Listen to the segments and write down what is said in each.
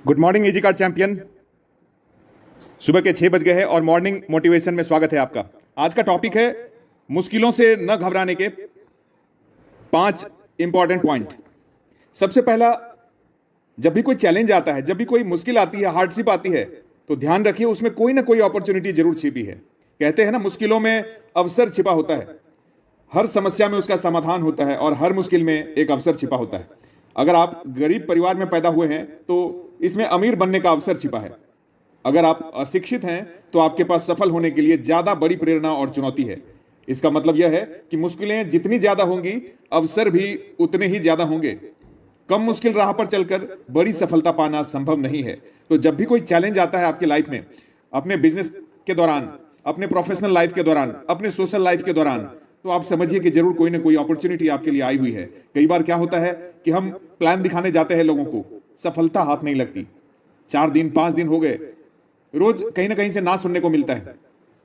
Good morning easy card champion. सुबह के 6 बज गए हैं और मॉर्निंग मोटिवेशन में स्वागत है आपका। आज का टॉपिक है मुश्किलों से न घबराने के 5 इंपॉर्टेंट पॉइंट। सबसे पहला, जब भी कोई चैलेंज आता है, जब भी कोई मुश्किल आती है, हार्डशिप आती है, तो ध्यान रखिए उसमें कोई ना कोई अपॉर्चुनिटी जरूर छिपी है। कहते हैं ना, मुश्किलों में अवसर छिपा होता है। हर समस्या में उसका समाधान होता है और हर मुश्किल में एक अवसर छिपा होता है। अगर आप गरीब परिवार में पैदा हुए हैं तो इसमें अमीर बनने का अवसर छिपा है। अगर आप अशिक्षित हैं तो आपके पास सफल होने के लिए ज्यादा बड़ी प्रेरणा और चुनौती है। इसका मतलब यह है कि मुश्किलें जितनी ज्यादा होंगी, अवसर भी उतने ही ज्यादा होंगे। कम मुश्किल राह पर चलकर बड़ी सफलता पाना संभव नहीं है। तो जब भी कोई चैलेंज आता है आपकी लाइफ में, अपने बिजनेस के दौरान, अपने प्रोफेशनल लाइफ के दौरान, अपने सोशल लाइफ के दौरान, तो आप समझिए कि जरूर कोई ना कोई अपॉर्चुनिटी आपके लिए आई हुई है। कई बार क्या होता है कि हम प्लान दिखाने जाते हैं लोगों को, सफलता हाथ नहीं लगती। 4 दिन 5 दिन हो गए, रोज कहीं ना कहीं से ना सुनने को मिलता है।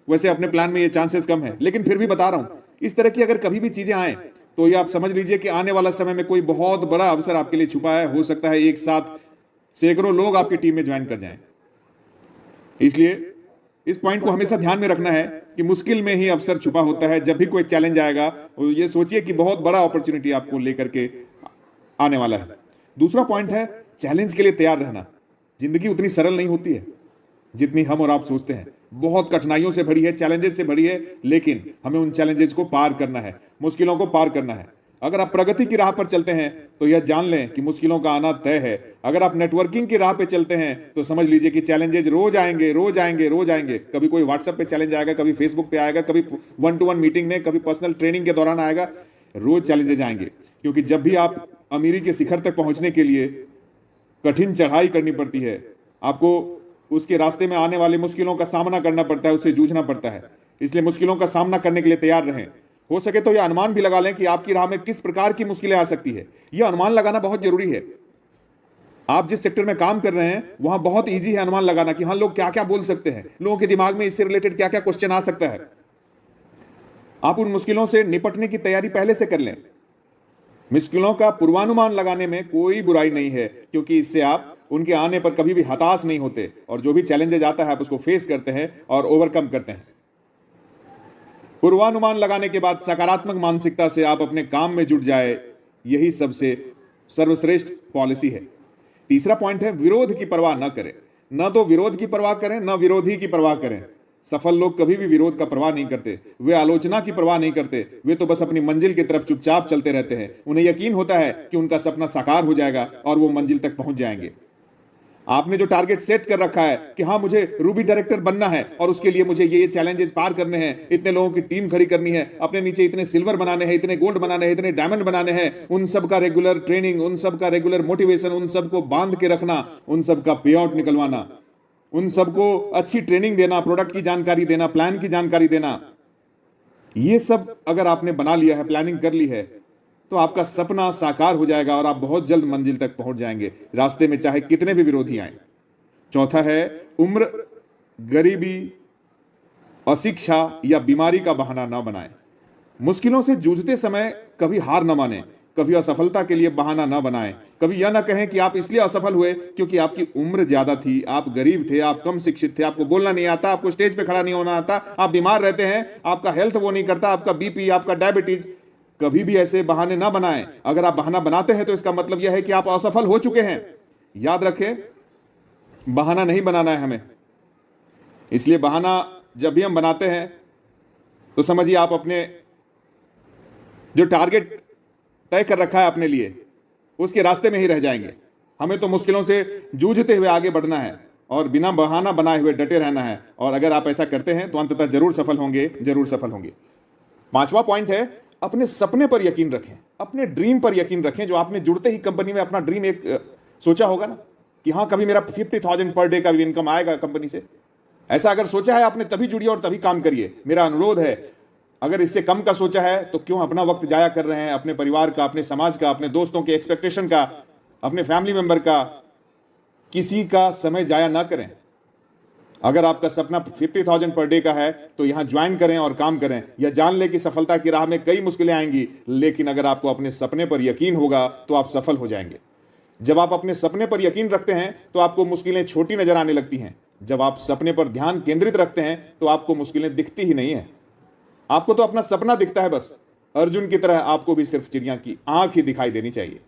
वैसे अपने प्लान में ये चांसेस कम है, लेकिन फिर भी बता रहा हूं, इस तरह की अगर कभी भी चीजें आए तो ये आप समझ लीजिए कि आने वाला समय में कोई बहुत बड़ा अवसर आपके लिए छुपा है। हो सकता है एक साथ सैकड़ों लोग आपकी टीम में ज्वाइन कर जाएं। इसलिए इस पॉइंट को हमेशा ध्यान में रखना है कि मुश्किल में ही अवसर छुपा होता है। जब भी कोई चैलेंज आएगा, ये सोचिए कि बहुत बड़ा अपॉर्चुनिटी आपको लेकर के आने वाला है। दूसरा पॉइंट है चैलेंज के लिए तैयार रहना। जिंदगी उतनी सरल नहीं होती है जितनी हम और आप सोचते हैं। बहुत कठिनाइयों से भरी है, चैलेंजेस से भरी है, लेकिन हमें उन चैलेंजेस को पार करना है, मुश्किलों को पार करना है। अगर आप प्रगति की राह पर चलते हैं तो यह जान लें कि मुश्किलों का आना तय है। अगर आप नेटवर्किंग की राह पे चलते हैं तो समझ लीजिए कि चैलेंजेस रोज आएंगे, रोज आएंगे, रोज आएंगे। कभी कोई व्हाट्सएप पे चैलेंज आएगा, कभी फेसबुक पे आएगा, कभी 1-to-1 मीटिंग में, कभी पर्सनल ट्रेनिंग के दौरान आएगा। रोज चैलेंजेस आएंगे, क्योंकि जब भी आप अमीरी के शिखर तक पहुंचने के लिए कठिन चढ़ाई करनी पड़ती है, आपको उसके रास्ते में आने वाले मुश्किलों का सामना करना पड़ता है, उससे जूझना पड़ता है। इसलिए मुश्किलों का सामना करने के लिए तैयार रहें। हो सके तो यह अनुमान भी लगा लें कि आपकी राह में किस प्रकार की मुश्किलें आ सकती है। यह अनुमान लगाना बहुत जरूरी है। आप जिस सेक्टर में काम कर रहे हैं वहां बहुत इजी है अनुमान लगाना कि हाँ, लोग क्या क्या बोल सकते हैं, लोगों के दिमाग में इससे रिलेटेड क्या क्या क्वेश्चन आ सकता है। आप उन मुश्किलों से निपटने की तैयारी पहले से कर लें। मुश्किलों का पूर्वानुमान लगाने में कोई बुराई नहीं है, क्योंकि इससे आप उनके आने पर कभी भी हताश नहीं होते और जो भी चैलेंजेस आता है आप उसको फेस करते हैं और ओवरकम करते हैं। पूर्वानुमान लगाने के बाद सकारात्मक मानसिकता से आप अपने काम में जुट जाए, यही सबसे सर्वश्रेष्ठ पॉलिसी है। तीसरा पॉइंट है विरोध की परवाह न करें। न तो विरोध की परवाह करें, न विरोधी की परवाह करें। सफल लोग कभी भी विरोध का परवाह नहीं करते, वे आलोचना की परवाह नहीं करते। वे तो बस अपनी मंजिल की तरफ चुपचाप चलते रहते हैं। उन्हें यकीन होता है कि उनका सपना साकार हो जाएगा और वो मंजिल तक पहुंच जाएंगे। आपने जो टारगेट सेट कर रखा है कि हाँ, मुझे रूबी डायरेक्टर बनना है और उसके लिए मुझे ये चैलेंजेस पार करने हैं, इतने लोगों की टीम खड़ी करनी है, अपने नीचे इतने सिल्वर बनाने हैं, इतने गोल्ड बनाने हैं, इतने डायमंड बनाने हैं, उन सब का रेगुलर ट्रेनिंग, उन सब का रेगुलर मोटिवेशन, उन सबको बांध के रखना, उन सब का पे आउट निकलवाना, उन सबको अच्छी ट्रेनिंग देना, प्रोडक्ट की जानकारी देना, प्लान की जानकारी देना। ये सब अगर आपने बना लिया है, प्लानिंग कर ली है, तो आपका सपना साकार हो जाएगा और आप बहुत जल्द मंजिल तक पहुंच जाएंगे, रास्ते में चाहे कितने भी विरोधी आए। चौथा है उम्र, गरीबी, अशिक्षा या बीमारी का बहाना ना बनाएं। मुश्किलों से जूझते समय कभी हार न मानें, कभी असफलता के लिए बहाना ना बनाएं। कभी यह ना कहें कि आप इसलिए असफल हुए क्योंकि आपकी उम्र ज्यादा थी, आप गरीब थे, आप कम शिक्षित थे, आपको बोलना नहीं आता, आपको स्टेज पे खड़ा नहीं होना आता, आप बीमार रहते हैं, आपका हेल्थ वो नहीं करता, आपका बीपी, आपका डायबिटीज। कभी भी ऐसे बहाने ना बनाएं। अगर आप बहाना बनाते हैं तो इसका मतलब यह है कि आप असफल हो चुके हैं। याद रखें, बहाना नहीं बनाना है हमें। इसलिए बहाना जब भी हम बनाते हैं तो समझिए आप अपने जो टारगेट तय कर रखा है अपने लिए, उसके रास्ते में ही रह जाएंगे। हमें तो मुश्किलों से जूझते हुए आगे बढ़ना है और बिना बहाना बनाए हुए डटे रहना है। और अगर आप ऐसा करते हैं तो अंततः जरूर सफल होंगे, जरूर सफल होंगे। 5वां पॉइंट है अपने सपने पर यकीन रखें, अपने ड्रीम पर यकीन रखें। जो आपने जुड़ते ही कंपनी में अपना ड्रीम एक सोचा होगा ना कि हाँ, कभी मेरा 50,000 पर डे का भी इनकम आएगा कंपनी से। ऐसा अगर सोचा है आपने, तभी जुड़िए और तभी काम करिए। मेरा अनुरोध है, अगर इससे कम का सोचा है तो क्यों अपना वक्त जाया कर रहे हैं, अपने परिवार का, अपने समाज का, अपने दोस्तों के एक्सपेक्टेशन का, अपने फैमिली मेंबर का, किसी का समय जाया ना करें। अगर आपका सपना 50,000 पर डे का है तो यहां ज्वाइन करें और काम करें। यह जान लें कि सफलता की राह में कई मुश्किलें आएंगी, लेकिन अगर आपको अपने सपने पर यकीन होगा तो आप सफल हो जाएंगे। जब आप अपने सपने पर यकीन रखते हैं तो आपको मुश्किलें छोटी नजर आने लगती हैं। जब आप सपने पर ध्यान केंद्रित रखते हैं तो आपको मुश्किलें दिखती ही नहीं है। आपको तो अपना सपना दिखता है बस। अर्जुन की तरह आपको भी सिर्फ चिड़िया की आंख ही दिखाई देनी चाहिए।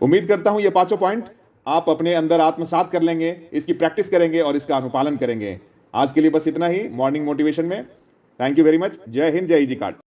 उम्मीद करता हूं ये पांचों पॉइंट आप अपने अंदर आत्मसात कर लेंगे, इसकी प्रैक्टिस करेंगे और इसका अनुपालन करेंगे। आज के लिए बस इतना ही मॉर्निंग मोटिवेशन में। Thank you very much. जय हिंद, जय जी काट।